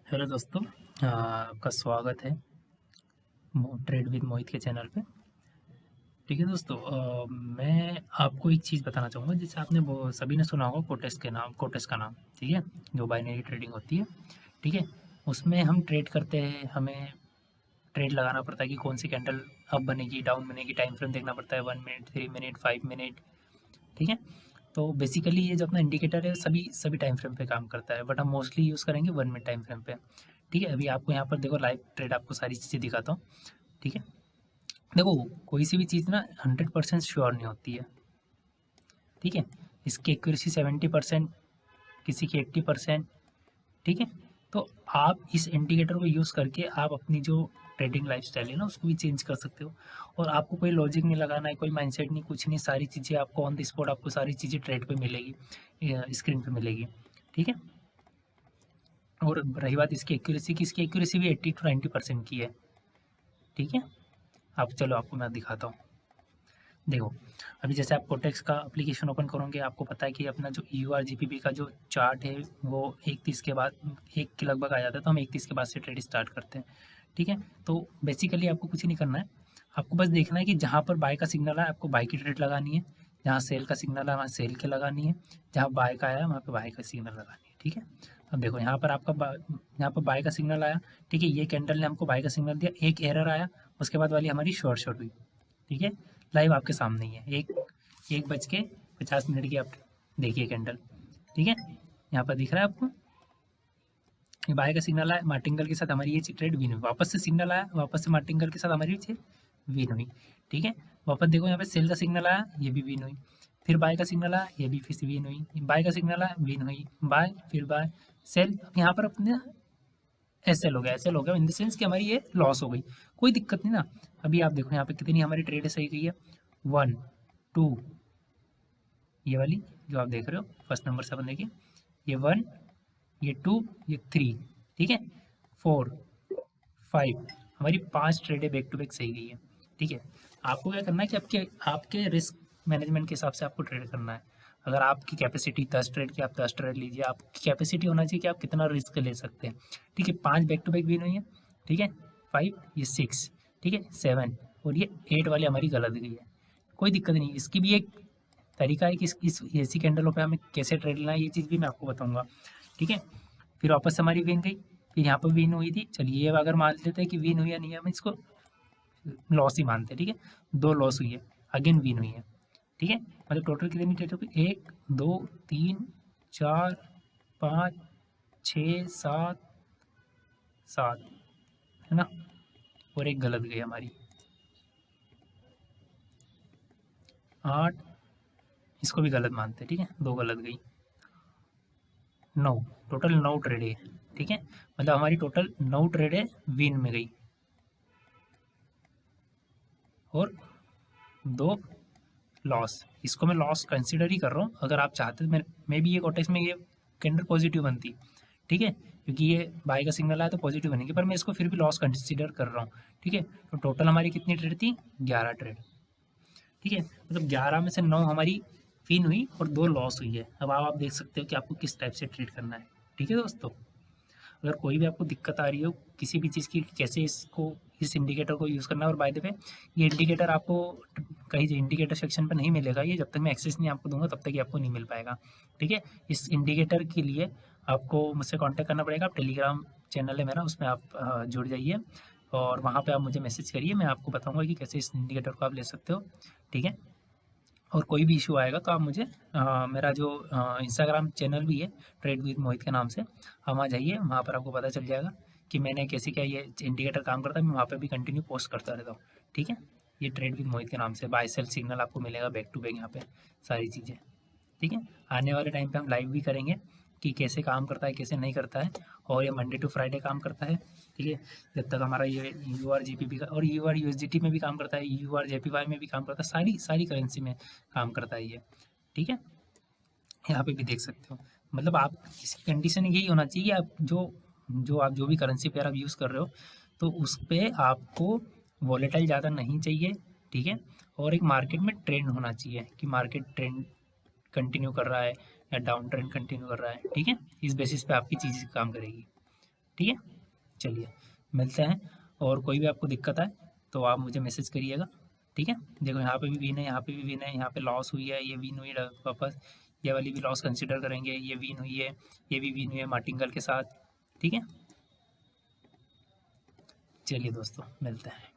Hello दोस्तों, आपका स्वागत है ट्रेड विद मोहित के चैनल पे। ठीक है दोस्तों, मैं आपको एक चीज़ बताना चाहूँगा। जैसे आपने वो सभी ने सुना होगा कोटेस का नाम। ठीक है, जो बाइनरी ट्रेडिंग होती है। ठीक है, उसमें हम ट्रेड करते हैं, हमें ट्रेड लगाना पड़ता है कि कौन सी कैंडल अप बनेगी, डाउन बनेगी, टाइम फ्रेम देखना पड़ता है, 1 मिनट, 3 मिनट, 5 मिनट। ठीक है, तो बेसिकली ये जो अपना इंडिकेटर है सभी सभी टाइम फ्रेम पे काम करता है, बट हम मोस्टली यूज़ करेंगे 1 मिनट टाइम फ्रेम पे। ठीक है, अभी आपको यहाँ पर देखो लाइव ट्रेड आपको सारी चीज़ें दिखाता हूँ। ठीक है, देखो कोई सी भी चीज़ ना 100% श्योर नहीं होती है। ठीक है, इसकी एक्यूरेसी 70%, किसी की 80%। ठीक है, तो आप इस इंडिकेटर को यूज़ करके आप अपनी जो ट्रेडिंग लाइफस्टाइल है ना उसको भी चेंज कर सकते हो। और आपको कोई लॉजिक नहीं लगाना है, कोई माइंडसेट नहीं, कुछ नहीं, सारी चीज़ें आपको ऑन द स्पॉट आपको सारी चीज़ें ट्रेड पे मिलेगी, स्क्रीन पे मिलेगी। ठीक है, और रही बात इसकी एक्यूरेसी की, इसकी एक्यूरेसी भी 80 to 90% की है। ठीक है, आप चलो आपको मैं दिखाता हूँ। देखो, अभी जैसे आप कोटेक्स का एप्लीकेशन ओपन करोगे, आपको पता है कि अपना जो EUR-GBP का जो चार्ट है वो 1:30 के बाद 1 के लगभग आ जाता है, तो हम 1:30 के बाद से ट्रेड स्टार्ट करते हैं। ठीक है, तो बेसिकली आपको कुछ नहीं करना है, आपको बस देखना है कि जहाँ पर बाय का सिग्नल आया आपको बाय की ट्रेड लगानी है, जहाँ सेल का सिग्नल आया वहाँ सेल की लगानी है, जहाँ बाय का आया वहाँ पे बाय का सिग्नल लगानी है। ठीक है, अब देखो यहाँ पर यहाँ पर बाय का सिग्नल आया। ठीक है, ये कैंडल ने हमको बाय का सिग्नल दिया, एक एरर आया, उसके बाद वाली हमारी शॉर्ट हुई। ठीक है, लाइव आपके सामने ही है, 1:50 की आप देखिए कैंडल। ठीक है, यहाँ पर दिख रहा है आपको, ये बाय का सिग्नल आया, मार्टिंगल के साथ हमारी ये ट्रेड विन हुई, वापस से सिग्नल आया, वापस से मार्टिंगल के साथ हमारी ये विन हुई। ठीक है, वापस देखो यहाँ पे सेल का सिग्नल आया, ये भी विन हुई, फिर बाय का सिग्नल आया, ये भी फिर से विन हुई, बाय का सिग्नल आया, विन हुई, बाय, फिर बाय, सेल। यहाँ पर अपने एसएल हो गया इन द सेंस कि हमारी ये लॉस हो गई, कोई दिक्कत नहीं ना। अभी आप देखो यहाँ पे कितनी हमारी ट्रेड सही गई है, 1, 2, ये वाली जो आप देख रहे हो फर्स्ट नंबर से अपन देखिए, ये 1, ये 2, ये 3। ठीक है, 4, 5, हमारी 5 ट्रेडें बैक टू बैक सही गई है। ठीक है, आपको क्या करना है कि आपके आपके रिस्क मैनेजमेंट के हिसाब से आपको ट्रेड करना है। अगर आपकी कैपेसिटी 10 ट्रेड की, आप 10 ट्रेड लीजिए, आपकी कैपेसिटी होना चाहिए कि आप कितना रिस्क ले सकते हैं। ठीक है, 5 बैक टू बैक विन हुई है। ठीक है, 5, ये 6, ठीक है, 7, और ये 8 वाली हमारी गलत गई है, कोई दिक्कत नहीं। इसकी भी एक तरीका है कि इस ऐसी कैंडलों पे हमें कैसे ट्रेड लेना है, ये चीज़ भी मैं आपको बताऊंगा। ठीक है, फिर वापस हमारी विन गई, फिर यहाँ पर विन हुई थी, चलिए ये अगर मान लेते हैं कि विन हुई या नहीं है, हम इसको लॉस ही मानते हैं। ठीक है, 2 लॉस हुई है, अगेन विन हुई है। ठीक है, मतलब टोटल कितनी ट्रेड हो गई, 1, 2, 3, 4, 5, 6, 7, 7, है ना, और एक गलत गई हमारी, 8, इसको भी गलत मानते हैं। ठीक है, 2 गलत गई, 9, टोटल 9 ट्रेडें। ठीक है, मतलब हमारी टोटल 9 ट्रेडें विन में गई और 2 लॉस। इसको मैं लॉस कंसिडर ही कर रहा हूँ, अगर आप चाहते तो मैं भी ये कोटेक्स में ये कैंडल पॉजिटिव बनती। ठीक है, क्योंकि ये बाय का सिग्नल आया तो पॉजिटिव बनेगी, पर मैं इसको फिर भी लॉस कंसिडर कर रहा हूँ। ठीक है, तो टोटल हमारी कितनी ट्रेड थी, 11 ट्रेड। ठीक है, मतलब 11 में से 9 हमारी विन हुई और 2 लॉस हुई है। अब आप देख सकते हो कि आपको किस टाइप से ट्रेड करना है। ठीक है दोस्तों, अगर कोई भी आपको दिक्कत आ रही हो किसी भी चीज़ की, कैसे इसको इस इंडिकेटर को यूज़ करना है, और बाय द वे ये इंडिकेटर आपको कहीं इंडिकेटर सेक्शन पर नहीं मिलेगा, ये जब तक मैं एक्सेस नहीं आपको दूंगा तब तक ये आपको नहीं मिल पाएगा। ठीक है, इस इंडिकेटर के लिए आपको मुझसे कांटेक्ट करना पड़ेगा। आप टेलीग्राम चैनल है मेरा, उसमें आप जुड़ जाइए और वहाँ पे आप मुझे मैसेज करिए, मैं आपको बताऊँगा कि कैसे इस इंडिकेटर को आप ले सकते हो। ठीक है, और कोई भी इशू आएगा तो आप मुझे मेरा जो इंस्टाग्राम चैनल भी है ट्रेड विद मोहित के नाम से, हम आ जाइए, वहाँ पर आपको पता चल जाएगा कि मैंने कैसे क्या ये इंडिकेटर काम करता है। मैं वहाँ पे भी कंटिन्यू पोस्ट करता रहता हूँ। ठीक है, ये ट्रेड विद मोहित के नाम से बाय सेल सिग्नल आपको मिलेगा बैक टू बैक यहाँ पे सारी चीज़ें। ठीक है, आने वाले टाइम पे हम लाइव भी करेंगे कि कैसे काम करता है कैसे नहीं करता है, और ये मंडे टू फ्राइडे काम करता है। ठीक है, जब तक हमारा ये EUR-GBP का और EUR-USDT में भी काम करता है, EUR-JPY में भी काम करता है, सारी सारी करेंसी में काम करता है ये। ठीक है, यहाँ पे भी देख सकते हो, मतलब आप इसकी कंडीशन यही होना चाहिए कि आप जो भी करेंसी पेयर आप यूज़ कर रहे हो तो उस पे आपको वॉलेटाइल ज़्यादा नहीं चाहिए। ठीक है, और एक मार्केट में ट्रेंड होना चाहिए कि मार्केट ट्रेंड कंटिन्यू कर रहा है या डाउन ट्रेंड कंटिन्यू कर रहा है। ठीक है, इस बेसिस पे आपकी चीज़ काम करेगी। ठीक है? चलिए, मिलते हैं और कोई भी आपको दिक्कत आए तो आप मुझे मैसेज करिएगा, ठीक है? देखो यहाँ पे भी विन है, यहाँ पे भी विन है, यहाँ पे लॉस हुई है, ये विन हुई है वापस, ये वाली भी लॉस कंसीडर करेंगे, ये विन हुई है, ये भी विन हुई है मार्टिंगल के साथ, ठीक है? चलिए दोस्तों, मिलते हैं।